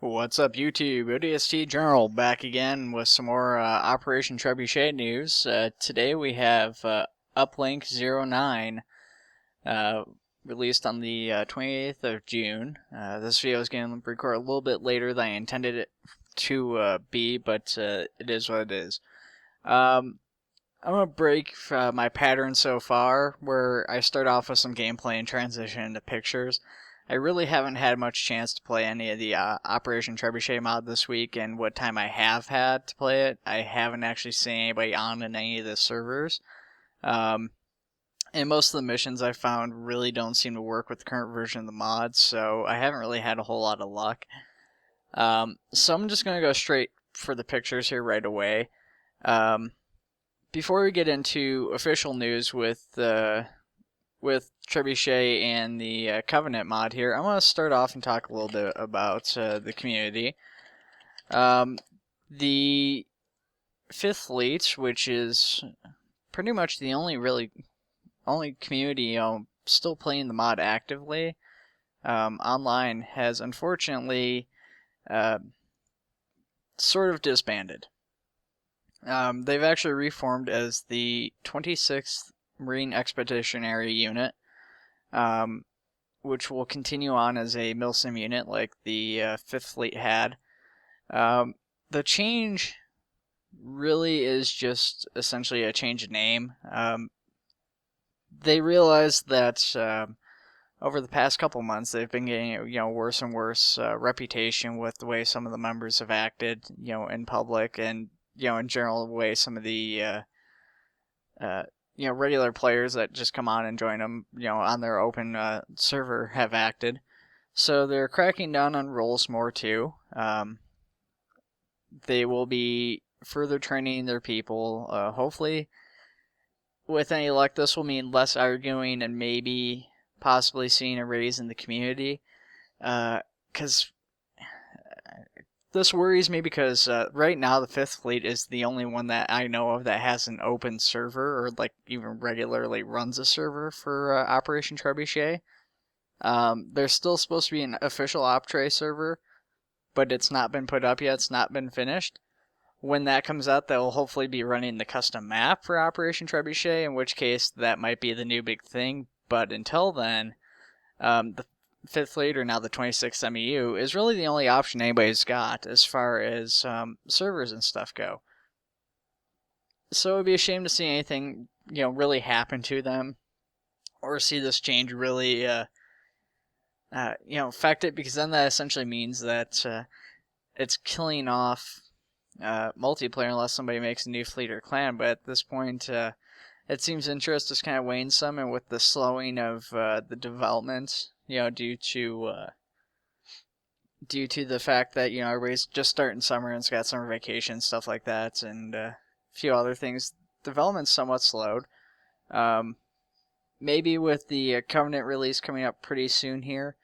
What's up, YouTube? ODST Journal back again with some more Operation Trebuchet news. Today we have Uplink 09 released on the 28th of June. This video is going to record a little bit later than I intended it to be, but it is what it is. I'm going to break my pattern so far, where I start off with some gameplay and transition into pictures. I really haven't had much chance to play any of the Operation Trebuchet mod this week, and what time I have had to play it, I haven't actually seen anybody on in any of the servers. And most of the missions I found really don't seem to work with the current version of the mod, so I haven't really had a whole lot of luck. So I'm just going to go straight for the pictures here right away. Before we get into official news with Trebuchet and the Covenant mod here, I want to start off and talk a little bit about the community. The Fifth Fleet, which is pretty much the only community still playing the mod actively online, has unfortunately sort of disbanded. They've actually reformed as the 26th Marine Expeditionary Unit, which will continue on as a MILSIM unit like the 5th Fleet had. The change really is just essentially a change of name. They realized that over the past couple months they've been getting worse and worse reputation with the way some of the members have acted in public, and in general the way some of the regular players that just come on and join them, on their open server have acted. So they're cracking down on roles more too. They will be further training their people. Hopefully, with any luck, this will mean less arguing and maybe possibly seeing a raise in the community. Because this worries me, because right now the 5th Fleet is the only one that I know of that has an open server, or even regularly runs a server for Operation Trebuchet. There's still supposed to be an official Optre server, but it's not been put up yet, it's not been finished. When that comes out, they'll hopefully be running the custom map for Operation Trebuchet, in which case that might be the new big thing. But until then, the 5th Fleet, or now the 26th MEU, is really the only option anybody's got as far as servers and stuff go. So it would be a shame to see anything really happen to them, or see this change really affect it, because then that essentially means that it's killing off multiplayer unless somebody makes a new fleet or clan. But at this point, it seems interest is kind of waned some, and with the slowing of the development, due to the fact that everybody's just starting summer and it's got summer vacation, stuff like that, and a few other things, development's somewhat slowed. Maybe with the Covenant release coming up pretty soon here,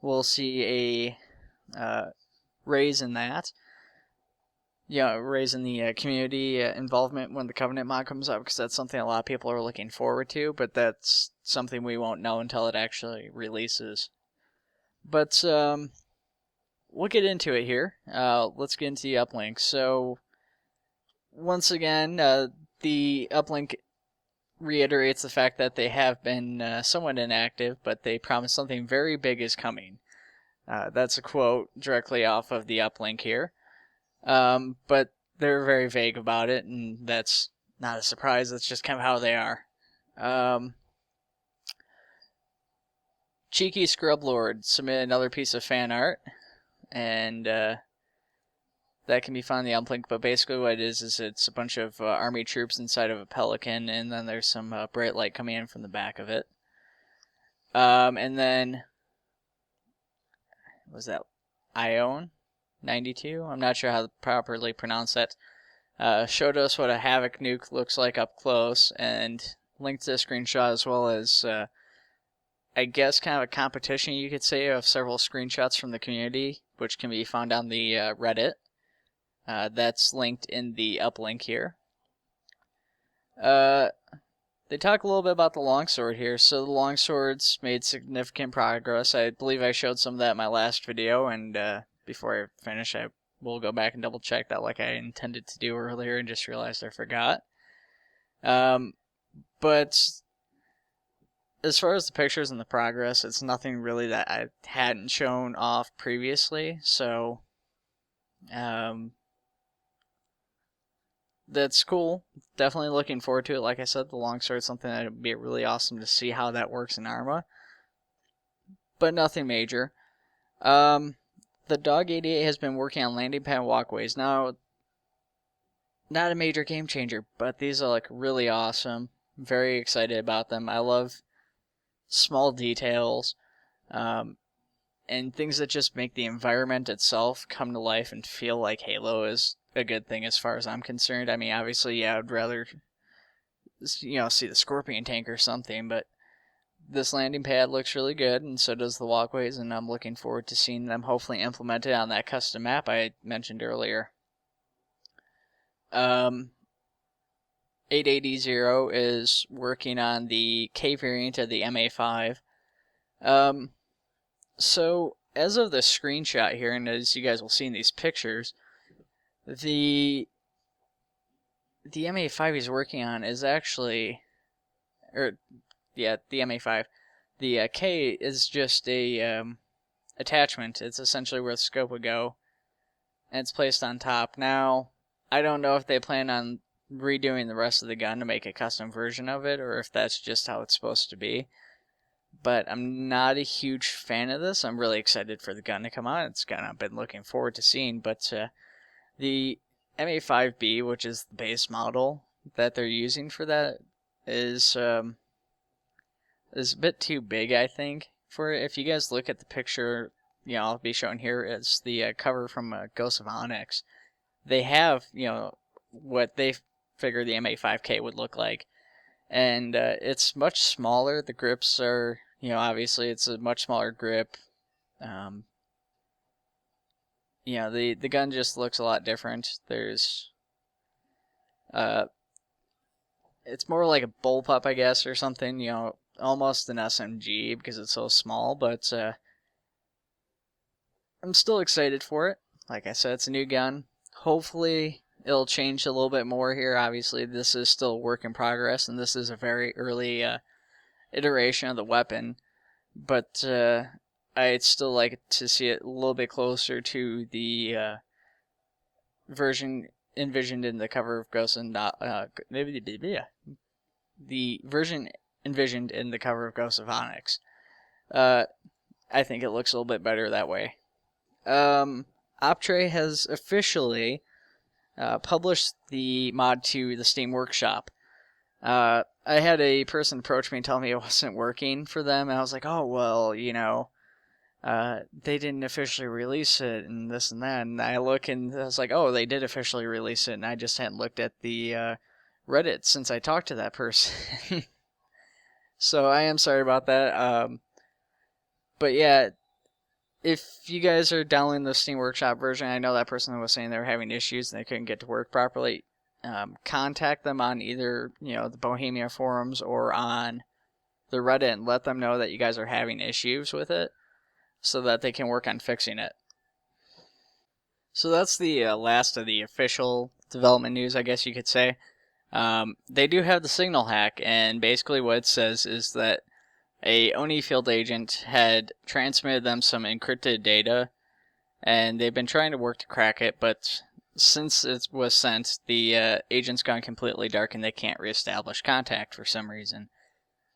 we'll see a raise in that. Raising the community involvement when the Covenant mod comes up, because that's something a lot of people are looking forward to, but that's something we won't know until it actually releases. But we'll get into it here. Let's get into the Uplink. So, once again, the Uplink reiterates the fact that they have been somewhat inactive, but they promise something very big is coming. That's a quote directly off of the Uplink here. But they're very vague about it, and that's not a surprise. That's just kind of how they are. Cheeky Scrub Lord submitted another piece of fan art, and that can be found in the Uplink. But basically, what it is it's a bunch of army troops inside of a pelican, and then there's some bright light coming in from the back of it. And then was that Ione 92? I'm not sure how to properly pronounce that. Showed us what a Havoc nuke looks like up close, and linked to a screenshot, as well as I guess kind of a competition, you could say, of several screenshots from the community, which can be found on the Reddit. That's linked in the uplink here. They talk a little bit about the longsword here. So the longsword's made significant progress. I believe I showed some of that in my last video, and before I finish, I will go back and double check that like I intended to do earlier and just realized I forgot. But as far as the pictures and the progress, it's nothing really that I hadn't shown off previously, so that's cool. Definitely looking forward to it. Like I said, the long sword is something that would be really awesome to see how that works in Arma, but nothing major. The Dog 88 has been working on landing pad walkways. Now, not a major game changer, but these are like really awesome. I'm very excited about them. I love small details, and things that just make the environment itself come to life and feel like Halo is a good thing as far as I'm concerned. I mean, obviously, yeah, I'd rather see the Scorpion tank or something, but this landing pad looks really good, and so does the walkways, and I'm looking forward to seeing them hopefully implemented on that custom map I mentioned earlier. 880 is working on the K variant of the MA5. So, as of the screenshot here, and as you guys will see in these pictures, the MA5 he's working on is actually, the MA5. The K is just a attachment. It's essentially where the scope would go, and it's placed on top. Now, I don't know if they plan on redoing the rest of the gun to make a custom version of it, or if that's just how it's supposed to be. But I'm not a huge fan of this. I'm really excited for the gun to come out. It's gun I've been looking forward to seeing. But the MA5B, which is the base model that they're using for that, is a bit too big, I think. For if you guys look at the picture, I'll be showing here, it's the cover from Ghost of Onyx. They have, what they figure the MA5K would look like. And it's much smaller. The grips are, obviously it's a much smaller grip. The gun just looks a lot different. There's, it's more like a bullpup, I guess, or something. Almost an SMG because it's so small. But I'm still excited for it. Like I said, it's a new gun. Hopefully it'll change a little bit more here. Obviously, this is still a work in progress, and this is a very early iteration of the weapon. But I'd still like to see it a little bit closer to the version envisioned in the cover of Ghost and the version envisioned in the cover of Ghost of Onyx. I think it looks a little bit better that way. Optre has officially published the mod to the Steam Workshop. I had a person approach me and tell me it wasn't working for them, and I was like, oh, well, they didn't officially release it, and this and that, and I look and I was like, oh, they did officially release it, and I just hadn't looked at the Reddit since I talked to that person. So I am sorry about that. But yeah, if you guys are downloading the Steam Workshop version, I know that person was saying they were having issues and they couldn't get to work properly. Contact them on either the Bohemia forums or on the Reddit and let them know that you guys are having issues with it so that they can work on fixing it. So that's the last of the official development news, I guess you could say. They do have the signal hack, and basically what it says is that a ONI field agent had transmitted them some encrypted data, and they've been trying to work to crack it, but since it was sent, the agent's gone completely dark and they can't reestablish contact for some reason.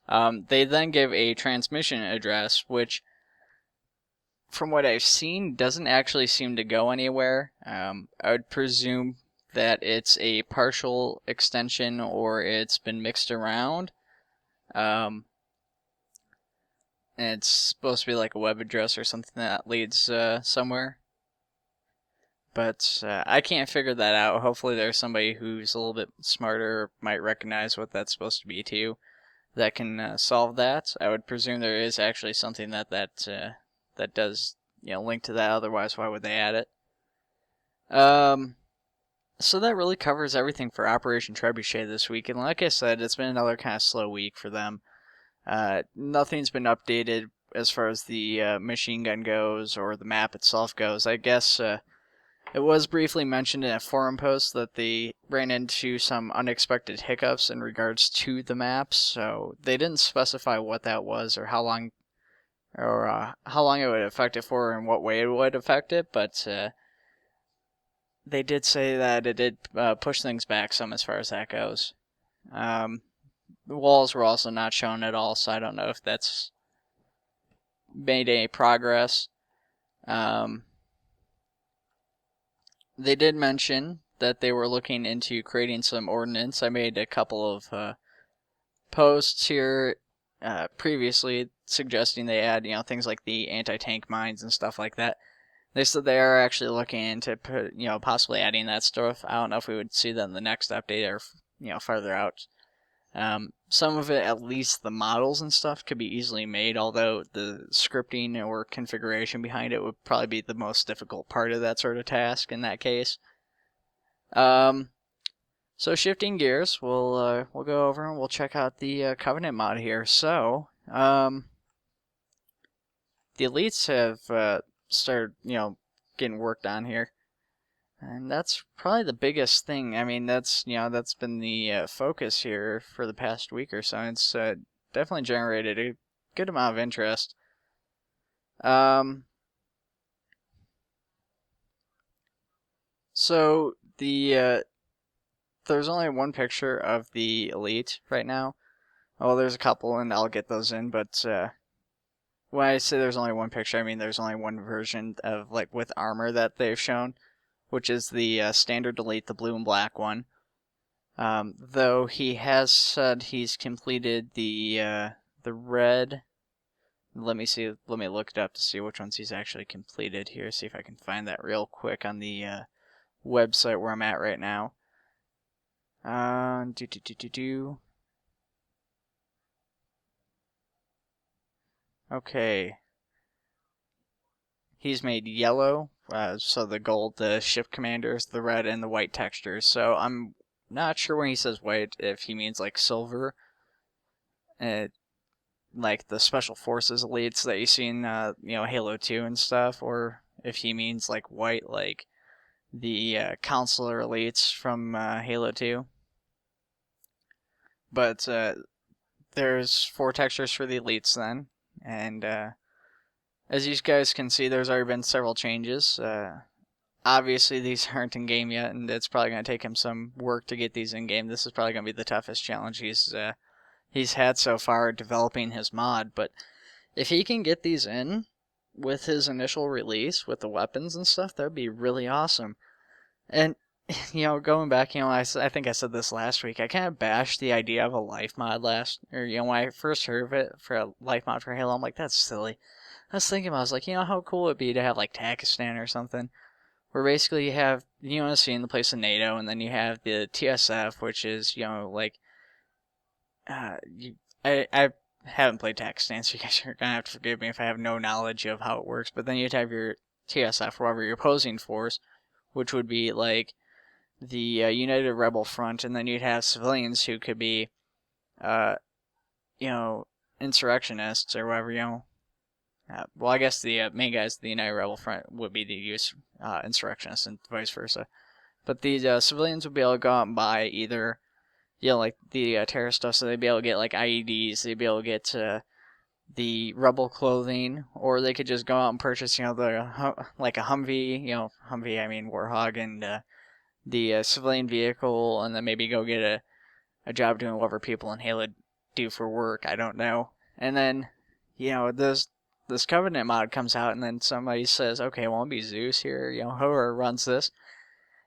They then give a transmission address, which, from what I've seen, doesn't actually seem to go anywhere. I would presume that it's a partial extension or it's been mixed around. And it's supposed to be like a web address or something that leads somewhere. But I can't figure that out. Hopefully there's somebody who's a little bit smarter, might recognize what that's supposed to be too, that can solve that. I would presume there is actually something that does link to that. Otherwise, why would they add it? So that really covers everything for Operation Trebuchet this week. And like I said, it's been another kind of slow week for them. Nothing's been updated as far as the machine gun goes or the map itself goes. I guess it was briefly mentioned in a forum post that they ran into some unexpected hiccups in regards to the maps, so they didn't specify what that was or how long it would affect it for and what way it would affect it, but they did say that it did push things back some as far as that goes. The walls were also not shown at all, so I don't know if that's made any progress. They did mention that they were looking into creating some ordnance. I made a couple of posts here previously suggesting they add, things like the anti-tank mines and stuff like that. They said they are actually looking into possibly adding that stuff. I don't know if we would see that in the next update or farther out. Some of it, at least the models and stuff, could be easily made, although the scripting or configuration behind it would probably be the most difficult part of that sort of task in that case. So shifting gears, we'll go over and we'll check out the Covenant mod here. So, the elites have started, getting worked on here. And that's probably the biggest thing. I mean, that's been the focus here for the past week or so. It's definitely generated a good amount of interest. So there's only one picture of the elite right now. Oh, there's a couple, and I'll get those in. But when I say there's only one picture, I mean there's only one version of with armor that they've shown, which is the standard elite, the blue and black one. Though he has said he's completed the red. Let me look it up to see which ones he's actually completed here. See if I can find that real quick on the website where I'm at right now. Okay. He's made yellow, so the gold, the ship commanders, the red, and the white textures. So I'm not sure when he says white if he means silver, like the special forces elites that you see in Halo 2 and stuff, or if he means white, like the counselor elites from Halo 2. But there's 4 textures for the elites then, and as you guys can see, there's already been several changes. Obviously, these aren't in game yet, and it's probably going to take him some work to get these in game. This is probably going to be the toughest challenge he's had so far developing his mod. But if he can get these in with his initial release, with the weapons and stuff, that would be really awesome. And going back, I think I said this last week. I kind of bashed the idea of a life mod when I first heard of it for a life mod for Halo. I'm like, that's silly. I was thinking, how cool it would be to have Takistan or something, where basically you have the UNSC in the place of NATO, and then you have the TSF, which is I haven't played Takistan, so you guys are gonna have to forgive me if I have no knowledge of how it works. But then you'd have your TSF, wherever your opposing force, which would be the United Rebel Front, and then you'd have civilians who could be, insurrectionists or whatever, well, I guess the main guys of the United Rebel Front would be the insurrectionists and vice versa. But the civilians would be able to go out and buy either, the terrorist stuff, so they'd be able to get IEDs, they'd be able to get the rebel clothing, or they could just go out and purchase, a Humvee, Humvee, I mean Warhog, and the civilian vehicle, and then maybe go get a job doing whatever people in Halo do for work. I don't know. And then, this Covenant mod comes out, and then somebody says, okay, well, it'll be Zeus here, whoever runs this,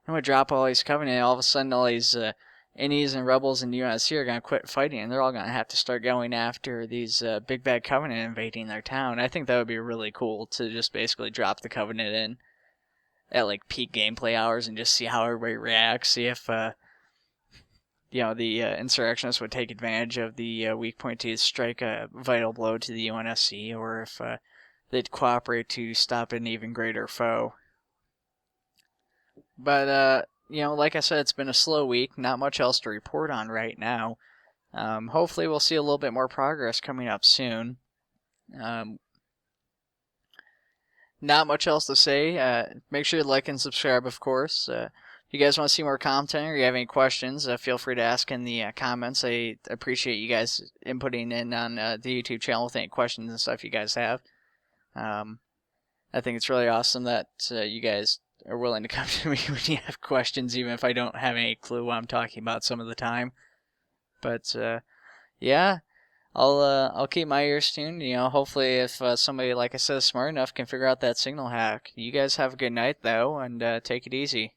and we drop all these Covenant, and all of a sudden all these Innies and Rebels in the UNSC are going to quit fighting, and they're all going to have to start going after these big bad Covenant invading their town. I think that would be really cool to just basically drop the Covenant in at peak gameplay hours and just see how everybody reacts, see if the insurrectionists would take advantage of the weak point to strike a vital blow to the UNSC, or if they'd cooperate to stop an even greater foe. But, like I said, it's been a slow week, not much else to report on right now. Hopefully we'll see a little bit more progress coming up soon. not much else to say. Make sure to like and subscribe, of course. If you guys want to see more content or you have any questions, feel free to ask in the comments. I appreciate you guys inputting in on the YouTube channel with any questions and stuff you guys have. I think it's really awesome that you guys are willing to come to me when you have questions, even if I don't have any clue what I'm talking about some of the time. But yeah, I'll keep my ears tuned. Hopefully if somebody, like I said, is smart enough can figure out that signal hack. You guys have a good night though, and take it easy.